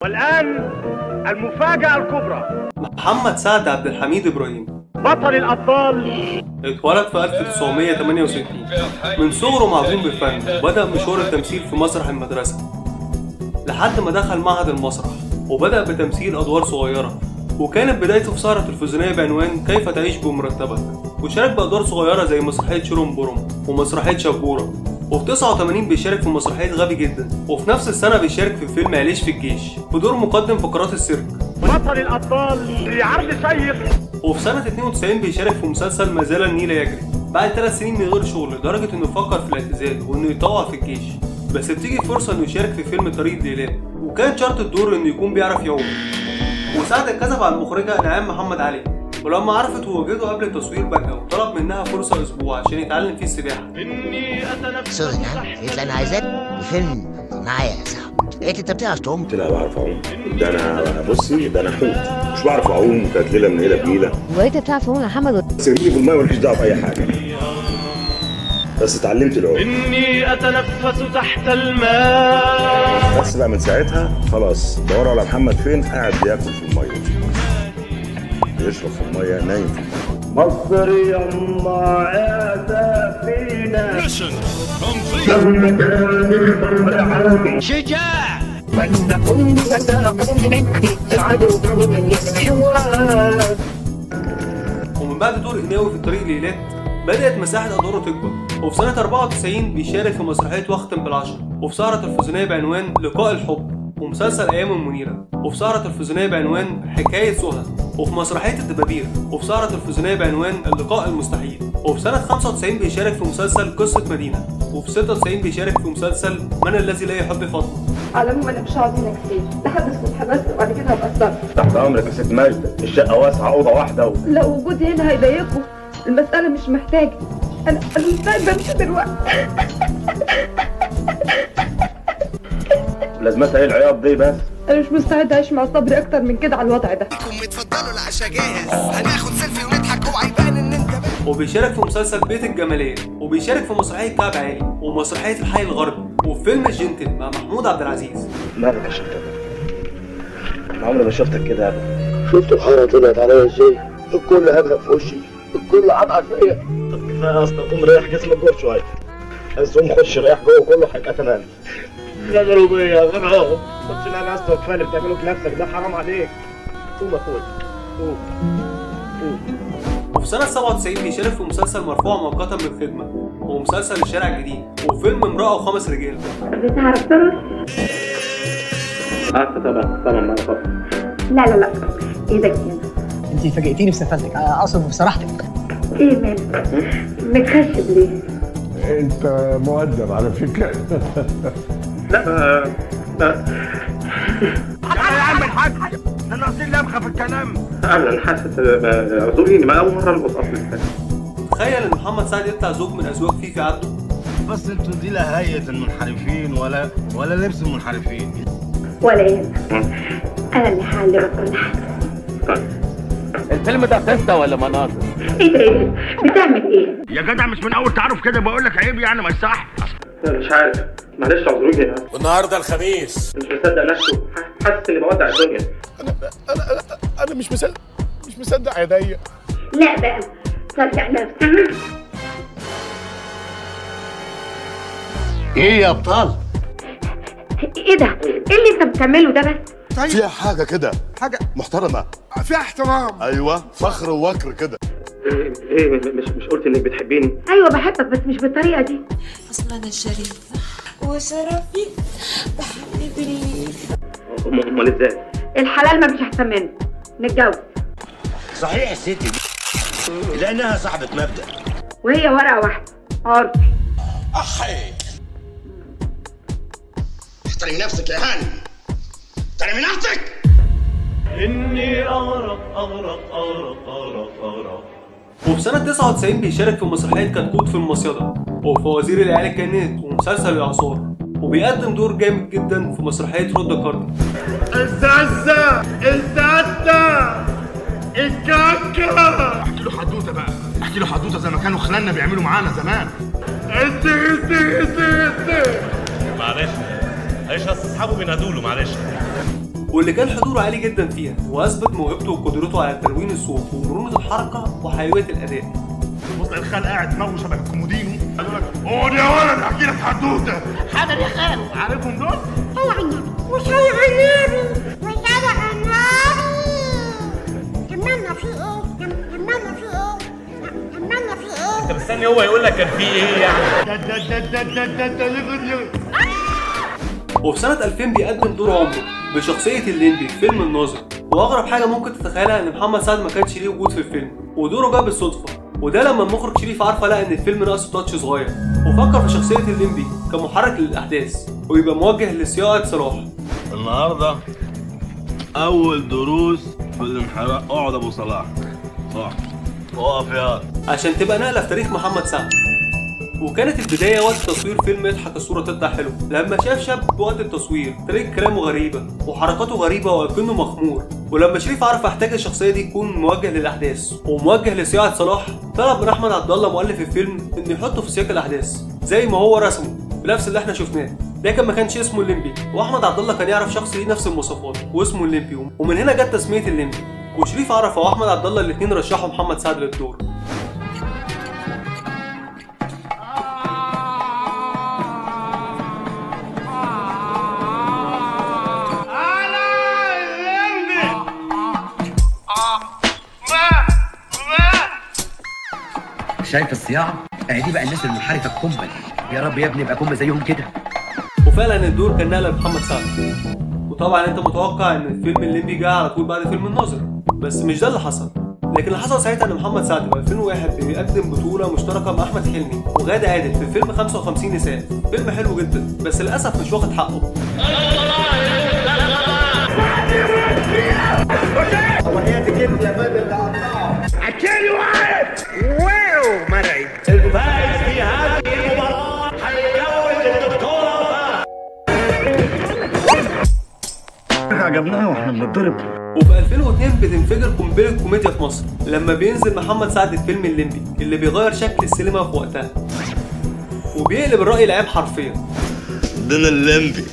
والآن المفاجأة الكبرى. محمد سعد عبد الحميد إبراهيم بطل الأبطال اتولد في 1968. من صغره معجون بالفن، بدأ مشوار التمثيل في مسرح المدرسة لحد ما دخل معهد المسرح وبدأ بتمثيل أدوار صغيرة، وكانت بدايته في سهرة تلفزيونية بعنوان كيف تعيش بمرتبك، وشارك بأدوار صغيرة زي مسرحية شيرون بوروم ومسرحية شبورة. وفي 89 بيشارك في مسرحية غبي جدا، وفي نفس السنة بيشارك في فيلم عيش في الجيش بدور مقدم فقرات السيرك. بطل الأبطال في عرض شيق. وفي سنة 92 بيشارك في مسلسل ما زال النيل يجري بعد 3 سنين من غير شغل، لدرجة انه فكر في الاعتزال وانه يتطوع في الجيش، بس بتيجي فرصة انه يشارك في فيلم طريق الإعلام، وكان شرط الدور انه يكون بيعرف يعوم. وساعد اتكذب على المخرجة نعام محمد علي، ولما عرفت وجده قبل التصوير بكى وطلب منها فرصة اسبوع عشان يتعلم فيه السباحة. سوري نعم، قالت لي انا عايزاك فيلم معايا يا صاحبي. قالت لي انت بتعرف تعوم؟ قلت لها بعرف اعوم. ده انا بصي، ده انا حوت مش بعرف اعوم. كانت ليله من هنا بنيله. وانت بتعرف تعوم يا محمد؟ سيبني في الماء ماليش دعوه باي حاجه، بس اتعلمت العوم. إني أتنفس تحت الماء. بس بقى من ساعتها خلاص دوروا على محمد فين، قاعد بياكل في الميه، بيشرب في الميه، نايم في الميه. مصر يما يا سفينة شجاع ومن بعد دور قناوي في طريق ليلات بدأت مساحة أدواره تكبر، وفي سنة 94 بيشارك في مسرحية واختم بالعشرة، وفي سهرة تلفزيونية بعنوان لقاء الحب، ومسلسل أيام المنيرة، وفي سهرة تلفزيونية بعنوان حكاية سهى، وفي مسرحية الدبابير، وفي سهرة تلفزيونية بعنوان اللقاء المستحيل. وفي سنة 95 بيشارك في مسلسل قصة مدينة، وفي 96 بيشارك في مسلسل من الذي لا يحب فاطمة. على العموم انا مش هقعد هنا كتير لحد الصبح بس، وبعد كده هبقى اتصرف. تحت امرك يا ست ماجدة، الشقه واسعه، اوضه واحده لا وجودي هنا هيضايقكم، المسألة مش محتاجة. انا مستعد امشي دلوقتي. لازمتها ايه العياط دي بس؟ انا مش مستعد اعيش مع صبري اكتر من كده على الوضع ده. اتفضلوا العشاء جاهز، هناخد سيلفي ونضحك وهيبان ان انت وبيشارك في مسلسل بيت الجمالية، وبيشارك في مسرحية كعب عالي، ومسرحية الحي الغربي، وفي فيلم الجنتل مع محمود عبد العزيز. مالك يا شفتك؟ انا عمري ما شفتك كده ابدا. شفت الحاره طلعت عليا ازاي؟ الكل هبها في وشي، الكل عمق فيا. طب كفايه اصلا، قوم ريح جسمك جوه شويه، بس قوم خش ريح جوه كله هيبقى تمام. غدروا بيا غدروا. خش لا بس وكفايه اللي بتعمله في نفسك ده، حرام عليك. قوم يا اخويا قوم. وفي سنة 97 بيشارك في مسلسل مرفوع مؤقتا من الخدمة، ومسلسل الشارع الجديد، وفيلم امرأة وخمس رجال. بتعرف ترقص؟ عارفه طبعا ما اعرفش. لا ايدك هنا. انت فاجئتيني بسفلتك، اقصد بصراحتك. ايه مالك؟ متخشب ليه؟ انت مؤدب على فكره. لا يا عم الحاج، احنا ناقصين لمخة في الكلام. انا حاسس اعذريني، ما اول مره البس اصلا. تخيل ان محمد سعد يطلع زوج من ازواج فيفي عبده. بس انتوا دي لا هيئة المنحرفين ولا لبس المنحرفين. ولا يهمك، انا اللي هعلمك كل حاجة. طيب الفيلم ده قصة ولا مناظر؟ ايه بتعمل ايه؟ يا جدع مش من أول تعرف كده، بقول لك عيب يعني، ما يصح. مش عارف، معلش اعذروني. والنهارده الخميس. مش مصدق نفسه، حاسس اني بودع الدنيا. انا مش مصدق عينيا. لا بقى صدق نفسك. ايه يا ابطال؟ ايه ده؟ ايه اللي انت بتعمله ده بس؟ فيها حاجه كده، حاجه محترمه، فيها احترام. ايوه، فخر ووكر كده. ايه مش قلت انك بتحبيني؟ ايوه بحبك بس مش بالطريقه دي. اصلا انا شريفه وشرفي بحب بريف. امال ازاي؟ الحلال ما فيش احسن منه، نتجوز. صحيح الست دي لانها صاحبة مبدأ، وهي ورقه واحده عرفي. احي احترمي نفسك يا هاني، احترمي نفسك. إني أغرق. وفي سنة 99 بيشارك في مسرحية كتكوت في المصيدة، وفي وزير العيال الكائنات، ومسلسل الإعصار، وبيقدم دور جامد جدا في مسرحية رد كاردي. الزازة الكاكا. احكي له حدوته بقى، احكي له حدوته زي ما كانوا خلالنا بيعملوا معانا زمان. انت معلش اصحابه بينادوا له، معلش. واللي كان حضوره عالي جدا فيها، واثبت موهبته وقدرته على تلوين الصوت ومرونه الحركه وحيويه الاداء. بص الخال قاعد دماغه شبه الكومودينو، قالوا لك اقعد يا ولد احكي لك حدوته. حاضر يا خالو. عارفهم دول؟ صلى على النبي وصلى على النبي وصلى على النبي. كملنا في ايه؟ كملنا في ايه؟ كملنا في ايه؟ انت مستني هو يقول لك كان في ايه يعني؟ وفي سنة 2000 بيقدم دور عمره بشخصية الليمبي في فيلم الناظر. وأغرب حاجة ممكن تتخيلها إن محمد سعد ما كانش ليه وجود في الفيلم، ودوره جه بالصدفة، وده لما المخرج شريف عرفة لقى إن الفيلم ناقصه تاتش صغير، وفكر في شخصية الليمبي كمحرك للأحداث ويبقى موجه لصياعة صلاح. النهارده أول دروس في الانحراف. اقعد أبو صلاح، صح، اقف يا عشان تبقى نقلة في تاريخ محمد سعد. وكانت البداية وقت تصوير فيلم اضحك الصورة تطلع حلو، لما شاف شاب وقت التصوير طريقة كلامه غريبة وحركاته غريبة وكأنه مخمور، ولما شريف عرفة احتاج الشخصية دي يكون موجه للأحداث وموجه لصياعة صلاح، طلب من أحمد عبد الله مؤلف الفيلم إنه يحطه في سياق الأحداث زي ما هو رسمه بنفس اللي احنا شفناه، لكن ما كانش اسمه الليمبي، وأحمد عبد الله كان يعرف شخص ليه نفس المواصفات واسمه الليمبي، ومن هنا جت تسمية الليمبي. وشريف عرفة وأحمد عبد الله الاتنين رشحوا محمد سعد للدور. شايف الصياعة؟ دي بقى الناس المنحرفة الكمل. يا رب يا ابني ابقى كمل زيهم كده. وفعلا الدور كان نقلة لمحمد سعد. وطبعا انت متوقع ان فيلم الليمبي جه على طول بعد فيلم الناظر، بس مش ده اللي حصل. لكن اللي حصل ساعتها ان محمد سعد في 2001 بيقدم بطولة مشتركة مع احمد حلمي وغادة عادل في فيلم 55 نساء، فيلم حلو جدا بس للاسف مش واخد حقه. هو هي تجيب يا بدر اللي قطعه. اكيد واحد واو مرعي. الفائز في هذه المباراة هيتجوز الدكتورة. عجبناها واحنا بنضرب. وفي 2002 بتنفجر قنبلة كوميديا في مصر لما بينزل محمد سعد في فيلم الليمبي اللي بيغير شكل السينما في وقتها وبيقلب الرأي العام حرفيا. دين الليمبي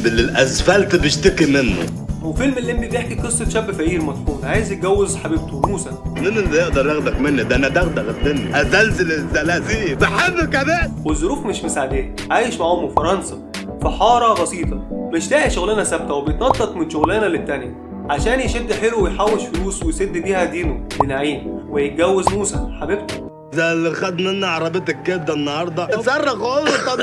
اللي الاسفلت بيشتكي منه. وفيلم الليمبي بيحكي قصة شاب فقير مطحون عايز يتجوز حبيبته موسى. مين اللي يقدر ياخدك مني؟ ده انا دغدغ الدنيا، ازلزل الزلازل، بحبك يا بنت. والظروف مش مساعداه، عايش مع امه في فرنسا في حارة بسيطة، مش لاقي شغلانة ثابتة وبيتنطط من شغلانة للتانية عشان يشد حيله ويحوش فلوس ويسد بيها دينه لنعيم ويتجوز موسى حبيبته. ده اللي خد مني عربية الكبدة النهارده اتصرخ قول طب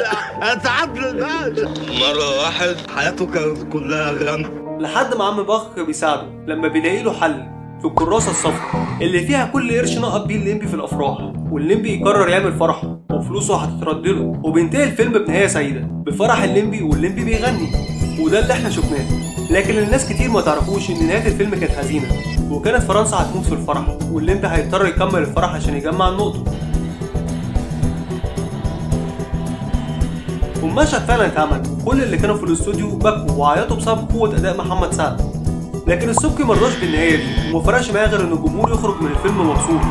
ساعات الباشا. مرة واحد حياته كانت كلها غم لحد ما عم بخ بيساعده لما بيلاقي له حل في الكراسة الصفراء اللي فيها كل قرش نقط بيه الليمبي في الافراح، والليمبي يقرر يعمل فرحه وفلوسه هتترد له، وبينتهي الفيلم بنهايه سعيده بفرح الليمبي والليمبي بيغني، وده اللي احنا شفناه. لكن الناس كتير ما تعرفوش ان نهايه الفيلم كانت حزينه، وكانت فرنسا هتموت في الفرح والليمبي هيضطر يكمل الفرح عشان يجمع النقطه. والمشهد فعلا اتعمل، كل اللي كانوا في الاستوديو بكوا وعيطوا بسبب قوه اداء محمد سعد. لكن السبكي مرضاش بالنهايه دي ومفرقش معاه غير ان الجمهور يخرج من الفيلم مبسوط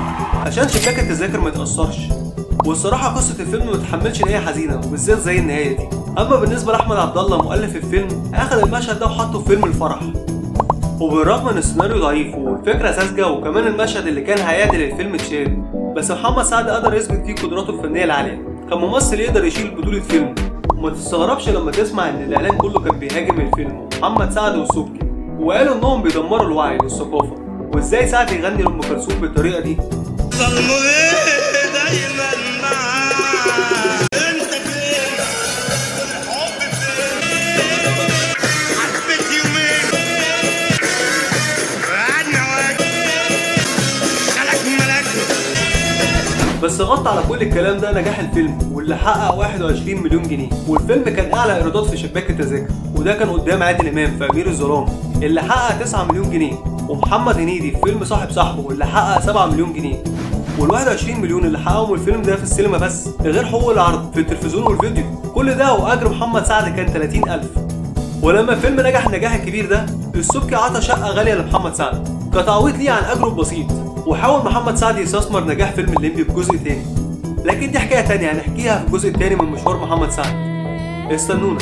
عشان شباك التذاكر ما يتاثرش. والصراحه قصه الفيلم ما تحملش نهايه حزينه وبالذات زي النهايه دي. اما بالنسبه لاحمد عبد الله مؤلف الفيلم اخذ المشهد ده وحطه في فيلم الفرح، وبالرغم ان السيناريو ضعيف والفكره ساذجه وكمان المشهد اللي كان هيعدل الفيلم اتشال، بس محمد سعد قدر يثبت فيه قدراته الفنيه العاليه كممثل يقدر يشيل بطوله فيلم. وما تستغربش لما تسمع ان الاعلان كله كان بيهاجم الفيلم محمد سعد والسبكي، وقالوا انهم بيدمروا الوعي والثقافه، وازاي سعد يغني لام كلثوم بالطريقه دي. ظلموا ليه دايما معاك؟ انت فين؟ حبي فين؟ حبيت يومين وقعدنا خلق ملك. بس غطى على كل الكلام ده نجاح الفيلم واللي حقق 21 مليون جنيه، والفيلم كان اعلى ايرادات في شباك التذاكر، وده كان قدام عادل امام في امير الظلام اللي حقق 9 مليون جنيه، ومحمد هنيدي في فيلم صاحب صاحبه اللي حقق 7 مليون جنيه، وال21 مليون اللي حققهم الفيلم ده في السينما بس، غير حقوق العرض في التلفزيون والفيديو. كل ده واجر محمد سعد كان 30,000. ولما الفيلم نجح النجاح الكبير ده، السبكي عطى شقه غاليه لمحمد سعد كتعويض ليه عن اجره البسيط، وحاول محمد سعد يستثمر نجاح فيلم الليمبي بجزء تاني، لكن دي حكايه تانيه هنحكيها في الجزء التاني من مشوار محمد سعد. استنونا.